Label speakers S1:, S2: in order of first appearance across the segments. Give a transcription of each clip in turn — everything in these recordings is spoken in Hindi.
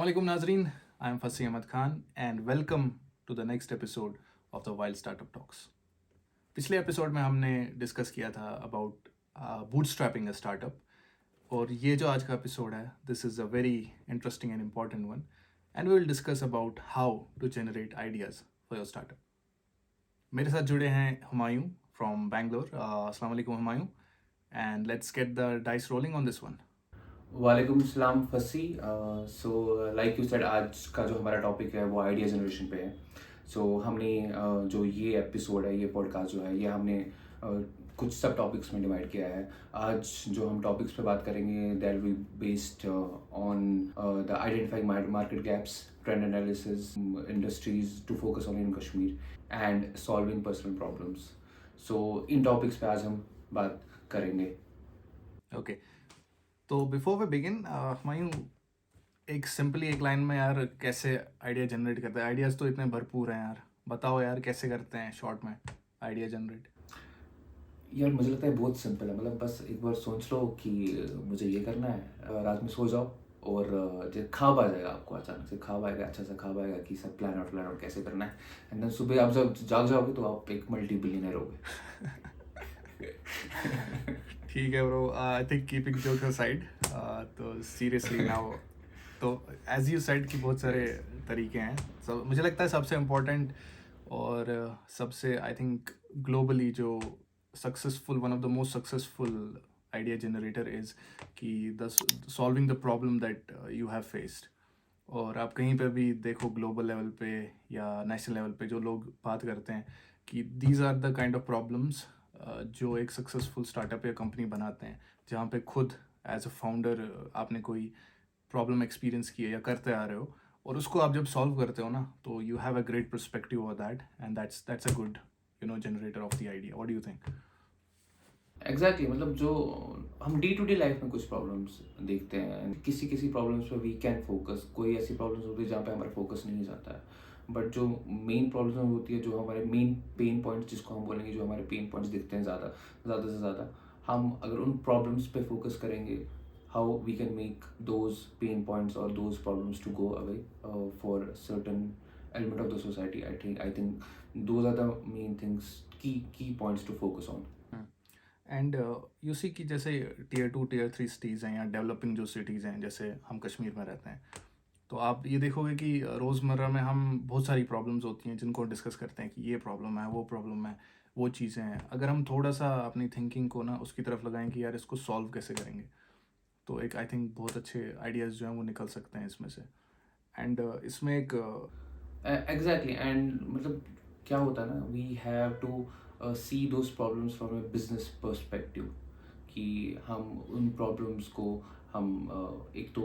S1: Assalamualaikum Nazreen, I am Faseeh and welcome to the next episode of the Wild Startup Talks. पिछले एपिसोड में हमने डिस्कस किया था अबाउट बूटस्ट्रैपिंग अ स्टार्टअप और ये जो आज का एपिसोड है this is a very interesting and important one and we will discuss about how to generate ideas for your startup. मेरे साथ जुड़े हैं हुमायूं फ्रॉम बैंगलोर. अस्सलाम वालेकुम Humayun and let's get the dice rolling on this one.
S2: वालेकुम सलाम फसी. सो लाइक यू सेड, आज का जो हमारा टॉपिक है वो आइडिया जनरेशन पे है. सो हमने जो ये एपिसोड है, ये पॉडकास्ट जो है, ये हमने कुछ सब टॉपिक्स में डिवाइड किया है. आज जो हम टॉपिक्स पे बात करेंगे that will based on the identifying market gaps, trend analysis, industries to focus on in Kashmir and solving personal problems. So in topics पे आज हम बात करेंगे.
S1: ओके, तो बिफोर वी बिगिन हुमायूं, एक सिंपली एक लाइन में यार कैसे आइडिया जनरेट करते हैं? आइडियाज़ तो इतने भरपूर हैं यार, बताओ यार कैसे करते हैं शॉर्ट में आइडिया जनरेट.
S2: यार मुझे लगता है बहुत सिंपल है. मतलब बस एक बार सोच लो कि मुझे ये करना है, रात में सो जाओ और जो ख्वाब आ जाएगा आपको, अचानक से ख्वाब आएगा, अच्छा सा ख्वाब आएगा कि सब प्लान आउट कैसे करना है. एंड देन सुबह आप जब जाग जाओगे तो आप एक मल्टी बिलियनर होगे.
S1: ठीक है bro, I think keeping joke aside, तो सीरियसली नाउ, तो एज यू सेड कि बहुत सारे तरीके हैं. सब मुझे लगता है सबसे इम्पोर्टेंट और सबसे आई थिंक ग्लोबली जो successful, one of the most successful idea generator is कि the solving the problem that you have faced. और आप कहीं पे भी देखो ग्लोबल लेवल पे या नेशनल लेवल पे जो लोग बात करते हैं कि these are the kind of problems जो एक सक्सेसफुल स्टार्टअप या कंपनी बनाते हैं, जहाँ पे खुद एज अ फाउंडर आपने कोई प्रॉब्लम एक्सपीरियंस की है या करते आ रहे हो और उसको आप जब सॉल्व करते हो ना, तो you have a great perspective of that and that's a good generator off the idea. What do you think?
S2: Exactly. मतलब जो हम डे टू डे लाइफ में कुछ प्रॉब्लम्स देखते हैं, किसी किसी प्रॉब्लम्स पे वी कैन फोकस. कोई ऐसी प्रॉब्लम्स होती है जहाँ पे हमारा फोकस नहीं जाता है. बट जो मेन प्रॉब्लम होती है, जो हमारे मेन पेन पॉइंट्स जिसको हम बोलेंगे, जो हमारे पेन पॉइंट्स दिखते हैं ज़्यादा ज़्यादा से ज़्यादा, हम अगर उन प्रॉब्लम्स पे फोकस करेंगे, how we can make those pain points और those problems to go away for certain element of the society. I think those are the main things, key points to focus on.
S1: And you see कि जैसे टीयर 2 टीयर 3 सिटीज़ हैं या डेवलपिंग जो सिटीज़ हैं, जैसे हम कश्मीर में रहते हैं, तो आप ये देखोगे कि रोज़मर्रा में हम बहुत सारी प्रॉब्लम्स होती हैं जिनको डिस्कस करते हैं कि ये प्रॉब्लम है, वो प्रॉब्लम है, वो चीज़ें हैं. अगर हम थोड़ा सा अपनी थिंकिंग को ना उसकी तरफ लगाएं कि यार इसको सॉल्व कैसे करेंगे, तो एक आई थिंक बहुत अच्छे आइडियाज़ जो हैं वो निकल सकते हैं इसमें से. एंड इसमें एक
S2: एग्जैक्टली. एंड मतलब क्या होता है ना, we have to see those problems from a business perspective. कि हम उन प्रॉब्लम्स को हम एक तो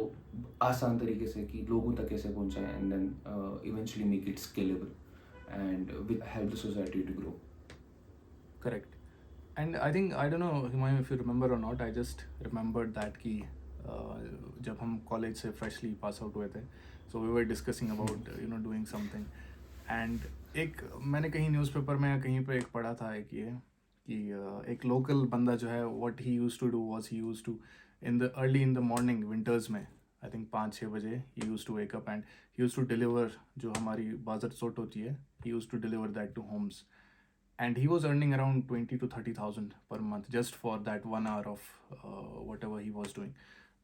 S2: आसान तरीके से कि लोगों तक कैसे पहुंचाएं, and then eventually make it scalable and with help the society to grow.
S1: Correct. And I think, I don't know Humayun if you remember और not, I just remembered that कि जब हम कॉलेज से फ्रेशली पास आउट हुए थे, so we were discussing about doing something. And एक मैंने कहीं न्यूज़पेपर में या कहीं पे एक पढ़ा था एक ये कि एक लोकल बंदा जो है, what he used to do was he used to in the early in the morning winters में, आई थिंक 5-6 बजे he used to wake up and he used to deliver जो हमारी बाजार सोट होती है, he used to deliver that to homes. And he was earning around 20 to 30,000 per month just for that 1 hour of whatever he was doing.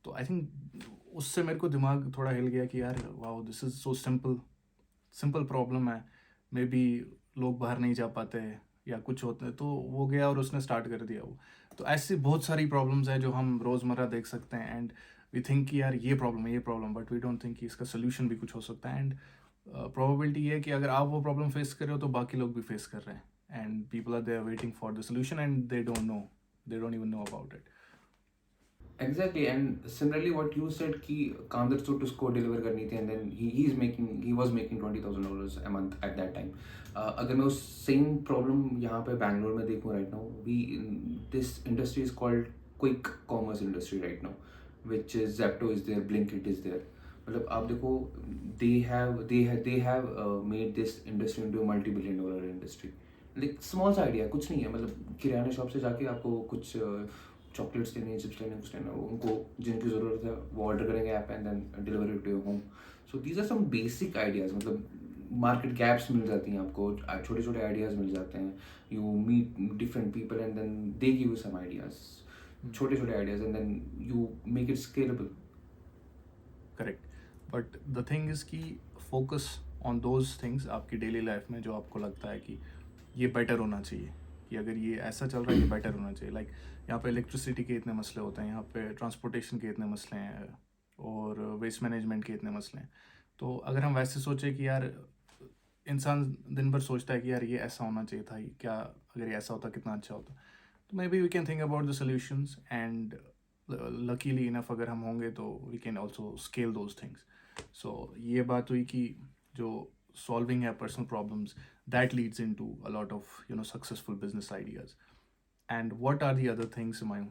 S1: तो आई थिंक उससे मेरे को दिमाग थोड़ा हिल गया कि यार wow, this is so simple problem है. मे बी लोग बाहर नहीं जा पाते या कुछ होते हैं, तो वो गया और उसने स्टार्ट कर दिया वो. तो ऐसी बहुत सारी प्रॉब्लम्स हैं जो हम रोज़मर्रा देख सकते हैं एंड वी थिंक कि यार ये प्रॉब्लम है, ये problem, but we don't think कि इसका सोल्यूशन भी कुछ हो सकता है. एंड प्रोबेबिलिटी ये है कि अगर आप वो प्रॉब्लम फेस कर रहे हो तो बाकी लोग भी फेस कर रहे हैं and people are there waiting for the solution and they don't even know about it.
S2: Exactly. And similarly what you said कि कांदर सूट उसको डिलीवर करनी थी, and then he was making $20,000 a month at that time. अगर मैं उस सेम प्रॉब्लम यहाँ पे बैंगलोर में देखूँ right now, we this industry is called quick commerce industry right now, which is Zepto is there, Blinkit is there. मतलब आप देखो, they have made this industry into multi billion dollar industry. Like small सा आइडिया, कुछ नहीं है. मतलब किराना शॉप से जाके आपको कुछ चॉकलेट्स लेने, चिप्स लेने, कुछ लेना, उनको जिनकी ज़रूरत है वो ऑर्डर करेंगे app and then deliver it to your home. So these are some basic ideas, मतलब मार्केट गैप्स मिल जाती हैं आपको, छोटे छोटे आइडियाज़ मिल जाते हैं, you meet different people and then they give you some ideas, छोटे छोटे ideas, and then you make it scalable.
S1: Correct. But the thing is कि फोकस ऑन दोज थिंग्स आपकी डेली लाइफ में जो आपको लगता है कि ये बेटर होना चाहिए, कि अगर ये ऐसा चल रहा है ये बेटर होना चाहिए. लाइक यहाँ पे इलेक्ट्रिसिटी के इतने मसले होते हैं, यहाँ पे ट्रांसपोर्टेशन के इतने मसले हैं, और वेस्ट मैनेजमेंट के इतने मसले हैं. तो अगर हम वैसे सोचें कि यार इंसान दिन भर सोचता है कि यार ये ऐसा होना चाहिए था, ये क्या, अगर ये ऐसा होता कितना अच्छा होता, तो maybe we can think about the solutions, and luckily enough अगर हम होंगे तो we can also scale those things. So ये बात हुई कि जो सॉल्विंग है personal problems, that leads into a lot of successful business ideas. And what are the other things Mayu?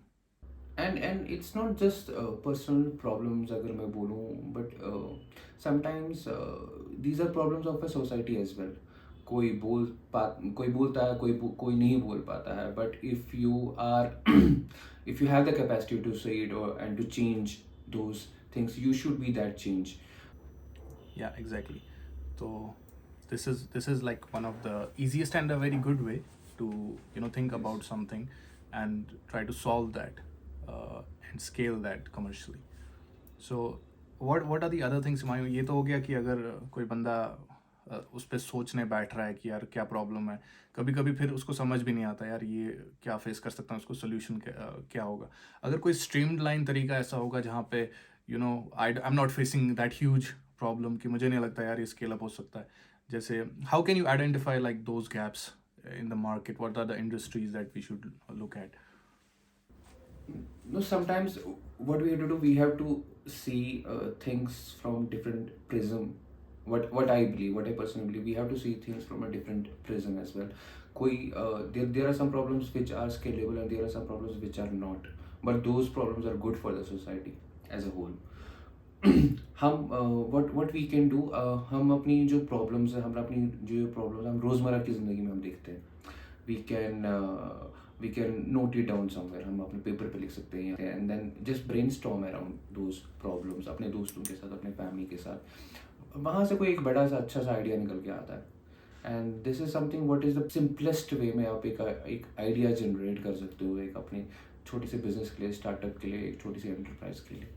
S2: And it's not just personal problems अगर मैं बोलूँ, but sometimes these are problems of a society as well. कोई बोलता है, कोई नहीं बोल पाता है, but if you are if you have the capacity to say it or and to change those things, you should be that change.
S1: Yeah, exactly. So this is like one of the easiest and a very good way to think
S2: Yes.
S1: about something and try to solve that, and scale that commercially. So what are the other things? मायो ये तो हो गया कि अगर कोई बंदा उस पर सोचने बैठ रहा है कि यार क्या प्रॉब्लम है, कभी कभी फिर उसको समझ भी नहीं आता यार ये क्या फेस कर सकता हूँ, उसको सोल्यूशन क्या होगा. अगर कोई स्ट्रीम्ड लाइन तरीका ऐसा होगा जहाँ पे I am not facing that huge problem, कि मुझे नहीं लगता यार ये स्केल अप हो सकता है. जैसे how can you identify like those gaps in the market? What are the industries that we should look at?
S2: No, sometimes what we have to do, we have to see things from different prism. What I believe, what I personally believe, we have to see things from a different prism as well. There are some problems which are scalable and there are some problems which are not, but those problems are good for the society as a whole. हम what we can do, हम अपनी जो प्रॉब्लम्स है, हम अपनी जो प्रॉब्लम्स हम रोज़मर्रा की ज़िंदगी में हम देखते हैं, we can we can note it down somewhere. हम अपने पेपर पे लिख सकते हैं, and then just brainstorm around those problems अपने दोस्तों के साथ, अपने फैमिली के साथ. वहाँ से कोई एक बड़ा सा अच्छा सा आइडिया निकल के आता है. And this is something what is the simplest way में आप एक आइडिया जनरेट कर सकते हो, एक अपने छोटे से बिजनेस के लिए, स्टार्टअप के लिए, एक छोटी सी एंटरप्राइज के लिए.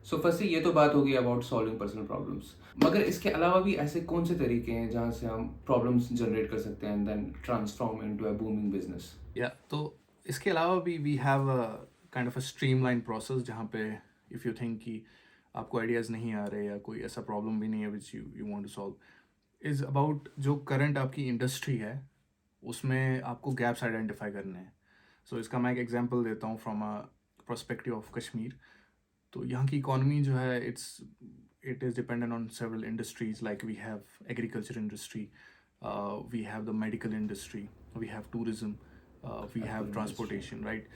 S2: सो फर्स्टली ये तो बात होगी अबाउट सॉल्विंग पर्सनल प्रॉब्लम्स, मगर इसके अलावा भी ऐसे कौन से तरीके हैं जहाँ से हम प्रॉब्लम्स जनरेट कर सकते हैं and then transform into a booming business.
S1: या तो इसके अलावा भी we have a kind of a streamline process जहाँ पे इफ़ यू थिंक कि आपको आइडियाज़ नहीं आ रहे या कोई ऐसा प्रॉब्लम भी नहीं है which you want to solve, is about जो करंट आपकी इंडस्ट्री है उसमें आपको गैप्स आइडेंटिफाई करने हैं. सो इसका मैं एक एग्जांपल देता हूँ from a perspective of Kashmir. तो यहाँ की इकॉनमी जो है it is dependent on several industries. Like we have agriculture industry, we have the medical industry, we have tourism, we have transportation, right.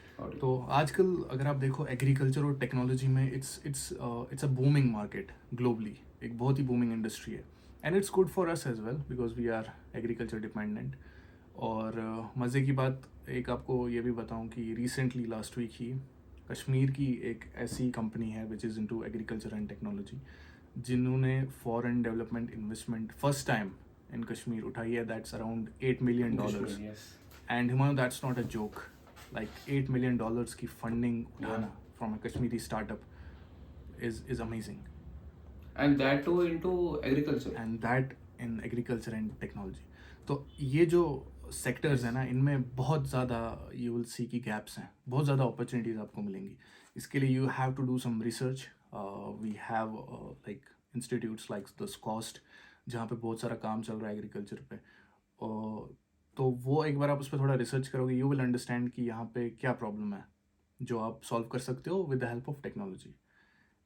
S1: तो आजकल अगर आप देखो एग्रीकल्चर और टेक्नोलॉजी में it's a booming market globally, एक बहुत ही बूमिंग इंडस्ट्री है. And it's good for us as well because we are agriculture dependent. और मज़े की बात एक आपको ये भी बताऊं कि रिसेंटली लास्ट वीक ही कश्मीर की एक ऐसी कंपनी है which is into agriculture and technology, जिन्होंने foreign development investment first time in Kashmir उठाई है. That's around $8 million. And Humayun, that's not a joke. Like $8 million की फंडिंग उठाना from a Kashmiri startup is amazing.
S2: And that too into agriculture.
S1: And that in agriculture and technology. तो ये जो सेक्टर्स हैं ना, इनमें बहुत ज़्यादा यू विल सी की गैप्स हैं, बहुत ज़्यादा अपॉर्चुनिटीज़ आपको मिलेंगी. इसके लिए you have to do some research. We have like institutes like the cost, जहाँ पे बहुत सारा काम चल रहा है एग्रीकल्चर पे. तो वो एक बार आप उस पर थोड़ा रिसर्च करोगे, यू विल अंडरस्टैंड कि यहाँ पे क्या प्रॉब्लम है जो आप सॉल्व कर सकते हो with the help of technology.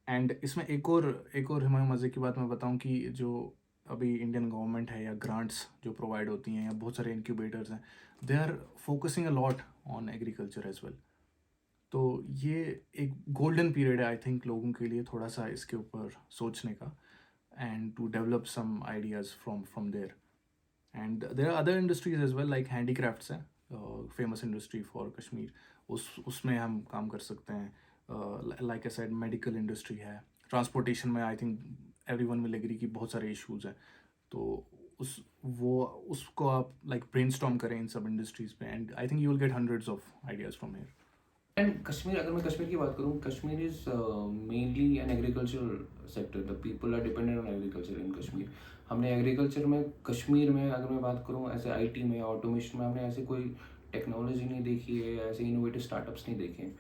S1: And इसमें एक और हमारे मज़े की बात मैं बताऊं कि जो अभी इंडियन गवर्नमेंट है या ग्रांट्स जो प्रोवाइड होती हैं या बहुत सारे इंक्यूबेटर्स हैं, they are focusing a lot on agriculture as well. तो ये एक गोल्डन पीरियड है आई थिंक लोगों के लिए थोड़ा सा इसके ऊपर सोचने का, and to develop some ideas from there. And there are other industries as well, like handicrafts हैं फेमस इंडस्ट्री फॉर कश्मीर, उसमें हम काम कर सकते हैं. Like I said medical industry है, ट्रांसपोर्टेशन में I think everyone will agree कि बहुत सारे इश्यूज हैं. तो उस वो उसको आप लाइक ब्रेनस्टॉर्म करें इन सब इंडस्ट्रीज पे, and I think you will get hundreds of ideas from here.
S2: And Kashmir, अगर मैं कश्मीर की बात करूँ, Kashmir is mainly an agricultural sector. The people are dependent on agriculture in Kashmir. हमने एग्रीकल्चर में कश्मीर में, अगर मैं बात करूँ ऐसे आईटी में, ऑटोमेशन में, हमने ऐसे कोई टेक्नोलॉजी नहीं देखी है, ऐसे इनोवेटिव स्टार्टअप्स नहीं देखे.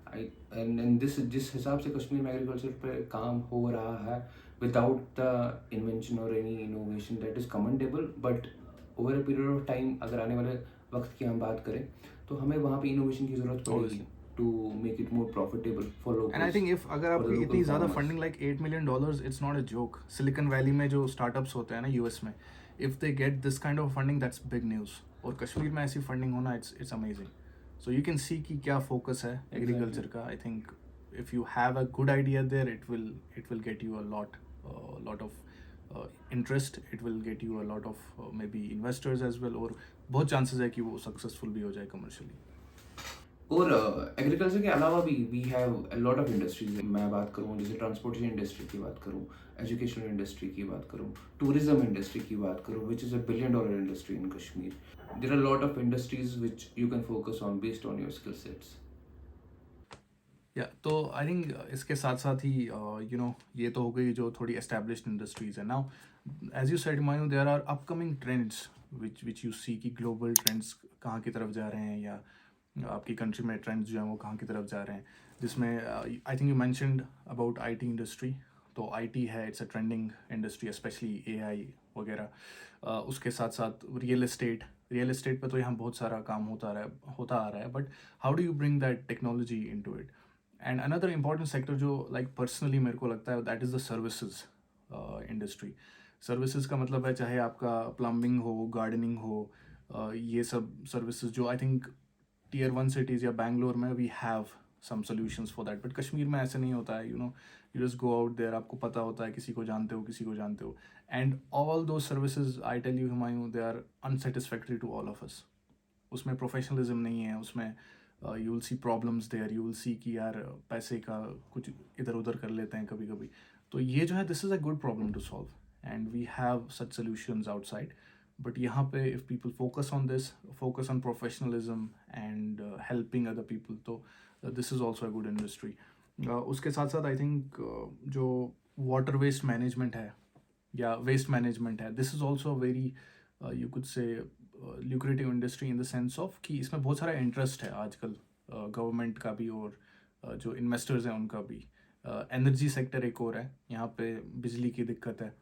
S2: आई एंड दिस जिस हिसाब से कश्मीर में एग्रीकल्चर पे काम हो रहा है, विदाउट द इन्वेंशन और any innovation, that is commendable. But over a period of time, अगर आने वाले वक्त की हम बात करें, तो हमें वहाँ पे इनोवेशन की ज़रूरत पड़ेगी to make it more profitable for locals.
S1: And I think if अगर
S2: for the
S1: आपकी
S2: local
S1: इतनी ज़्यादा
S2: farmers.
S1: Funding like $8 million, it's not a joke. Silicon valley में जो स्टार्टअप्स होते हैं ना यूएस में, if they get this kind of funding that's big news. और कश्मीर में ऐसी फंडिंग होना it's amazing. So you can see कि क्या फोकस है एग्रीकल्चर का. I think if you have a good idea there, it will get you a lot of interest. It will get you a lot of maybe investors as well, और बहुत चांसेस है कि वो सक्सेसफुल भी हो जाए कमर्शियली.
S2: और एग्रीकल्चर के अलावा भी we have a lot of industries. मैं बात करूँ जैसे ट्रांसपोर्टेशन इंडस्ट्री की बात करूँ, एजुकेशन इंडस्ट्री की बात करूँ, टूरिज्म इंडस्ट्री की बात करूँ, which is a $1 billion industry in Kashmir. There are lot of industries which you can focus on based on your skill sets.
S1: या तो आई थिंक इसके साथ साथ ही ये तो हो गई जो थोड़ी एस्टेब्लिश्ड इंडस्ट्रीज है. Now as you said Mayu, there are upcoming trends which you see कि ग्लोबल ट्रेंड्स कहाँ की तरफ जा रहे हैं, या आपकी कंट्री में ट्रेंड्स जो हैं वो कहाँ की तरफ जा रहे हैं. जिसमें आई think you mentioned about IT industry. तो आईटी है, it's a trending industry, specially AI वगैरह. उसके साथ साथ रियल एस्टेट पे तो यहाँ बहुत सारा काम होता आ रहा है. But how do you bring that technology into it? And another important sector जो लाइक पर्सनली मेरे को लगता है, that is the services industry. Services का मतलब है चाहे आपका प्लम्बिंग हो, गार्डनिंग हो, ये सब सर्विसेज जो आई थिंक Tier 1 cities या बैंगलोर में we have some solutions for that. But Kashmir में ऐसे नहीं होता है. You just go out there, आपको पता होता है किसी को जानते हो. And all those services, I tell you Humayun, they are unsatisfactory to all of us. उसमें प्रोफेशनलिज्म नहीं है. उसमें you will see problems there. You will see कि यार पैसे का कुछ इधर उधर कर लेते हैं कभी कभी. तो ये जो है, this is a good problem to solve, and we have such solutions outside. But यहाँ पे if people focus on professionalism and helping other people, तो this is also a good industry. उसके साथ साथ आई थिंक जो वाटर वेस्ट मैनेजमेंट है या वेस्ट मैनेजमेंट है, this is also very you could say lucrative industry in the sense of कि इसमें बहुत सारा इंटरेस्ट है आजकल गवर्नमेंट का भी, और जो इन्वेस्टर्स हैं उनका भी. एनर्जी सेक्टर एक और है, यहाँ पे बिजली की दिक्कत है,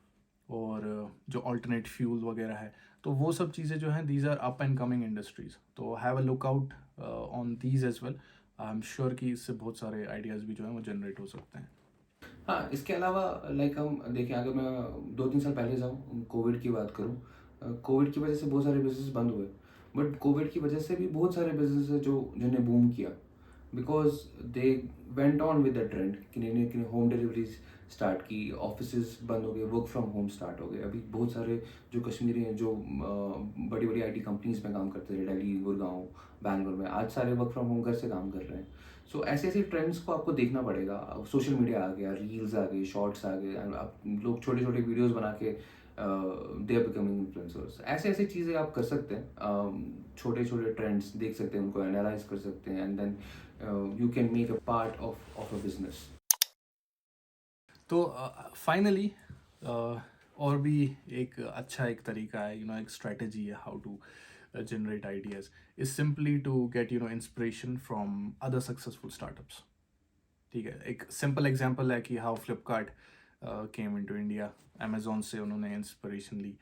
S1: और जो अल्टरनेट फ्यूल वगैरह है. तो वो सब चीज़ें जो हैं, these are up and coming industries. तो have a look out on these as well. I am sure कि इससे बहुत सारे आइडियाज़ भी जो हैं वो जनरेट हो सकते हैं.
S2: हाँ, इसके अलावा लाइक हम देखें, अगर मैं 2-3 साल पहले जाऊँ, कोविड की बात करूँ, कोविड की वजह से बहुत सारे बिजनेस बंद हुए. बट कोविड की वजह से भी बहुत सारे बिजनेस है जो जिन्होंने बूम किया, because they went on with the trend. किन्हीं ने होम डिलीवरीज स्टार्ट की, ऑफिस बंद हो गए, वर्क फ्रॉम होम स्टार्ट हो गए. अभी बहुत सारे जो कश्मीरी हैं जो बड़ी बड़ी आईटी कंपनीज में काम करते थे, दिल्ली, गुड़गांव, बैंगलोर में, आज सारे वर्क फ्रॉम होम घर से काम कर रहे हैं. सो ऐसे ऐसे ट्रेंड्स को आपको देखना पड़ेगा. सोशल मीडिया आ गया, रील्स आ गए, शॉर्ट्स आ गए, आप लोग छोटे छोटे वीडियोस बना के दे आर बिकमिंग इन्फ्लुएंसर्स. ऐसे ऐसे चीज़ें आप कर सकते हैं. छोटे छोटे ट्रेंड्स देख सकते हैं, उनको एनालाइज कर सकते हैं, and then you can make a part of a business.
S1: तो फाइनली और भी एक तरीका है, एक स्ट्रेटजी है how to generate ideas, is simply to get inspiration from other successful startups. ठीक है, एक सिंपल एग्जांपल है कि how Flipkart came into India. Amazon से उन्होंने इंस्पिरेशन ली,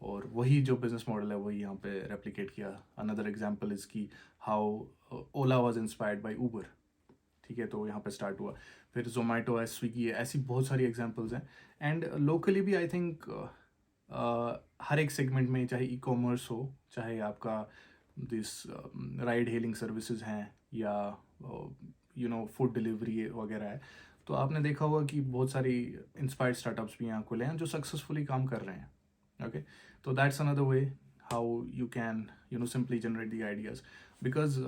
S1: और वही जो बिजनेस मॉडल है वही यहाँ पे रेप्लिकेट किया. अनदर एग्जांपल इज़ कि how Ola was inspired by Uber. ठीक है, तो यहाँ पे स्टार्ट हुआ. फिर जोमेटो है, स्विगी है, ऐसी बहुत सारी एग्जांपल्स हैं. एंड लोकली भी आई थिंक हर एक सेगमेंट में, चाहे ई कॉमर्स हो, चाहे आपका दिस राइड हेलिंग सर्विसेज हैं, या फूड डिलीवरी वगैरह है, तो आपने देखा होगा कि बहुत सारी इंस्पायर्ड स्टार्टअप्स भी यहाँ खुले हैं जो सक्सेसफुली काम कर रहे हैं. ओके, तो that's another way how you can simply generate the ideas. Because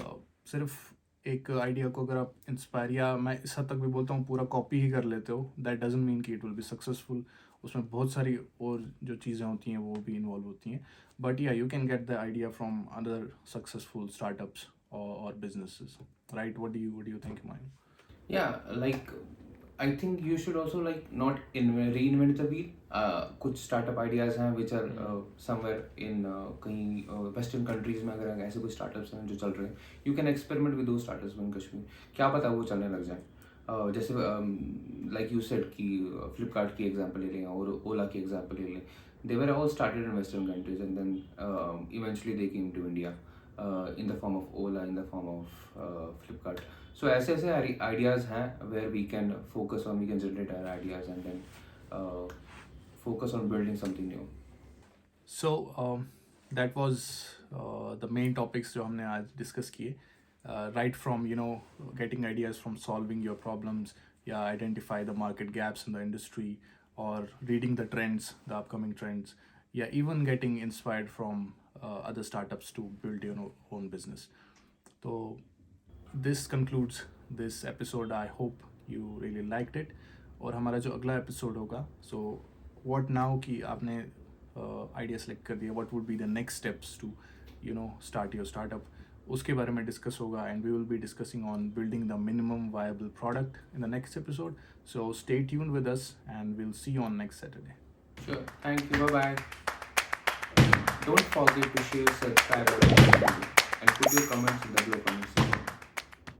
S1: सिर्फ एक आइडिया को अगर आप इंस्पायर, या मैं इस हद तक भी बोलता हूँ पूरा कॉपी ही कर लेते हो, दैट डजंट मीन कि इट विल बी सक्सेसफुल. उसमें बहुत सारी और जो चीज़ें होती हैं वो भी इन्वॉल्व होती हैं. बट या you can get the idea from other successful startups और businesses, right? what do you think, Humayun?
S2: Yeah, like I think you should also like not reinvent the wheel. कुछ startup ideas हैं which are somewhere in कहीं western countries में अगर ऐसे कोई startups हैं जो चल रहे हैं, you can experiment with those startups in Kashmir. क्या पता वो चलने लग जाए. जैसे like you said कि Flipkart की example ले लें और Ola की example ले लें. They were all started in western countries and then eventually they came to India in the form of Ola, in the form of Flipkart. So ऐसे ऐसे ideas हैं where we can focus on, we can generate our ideas and then focus on building something new.
S1: So that was the main topics जो हमने आज डिस्कस किए, right from getting ideas from solving your problems, yeah, identify the market gaps in the industry, or reading the trends, the upcoming trends, yeah, even getting inspired from other startups to build your own business. So this concludes this episode. I hope you really liked it. और हमारा जो अगला एपिसोड होगा, सो व्हाट नाउ कि आपने आइडिया सेलेक्ट कर दिया, what would be the next steps to start your startup, उसके बारे में डिस्कस होगा. And we will be discussing on building the minimum viable product in the next episode. So stay tuned with us and we'll see you on next Saturday.
S2: Sure. Thank you. Bye bye. Don't forget to share, subscribe, and put your comments in the below comments.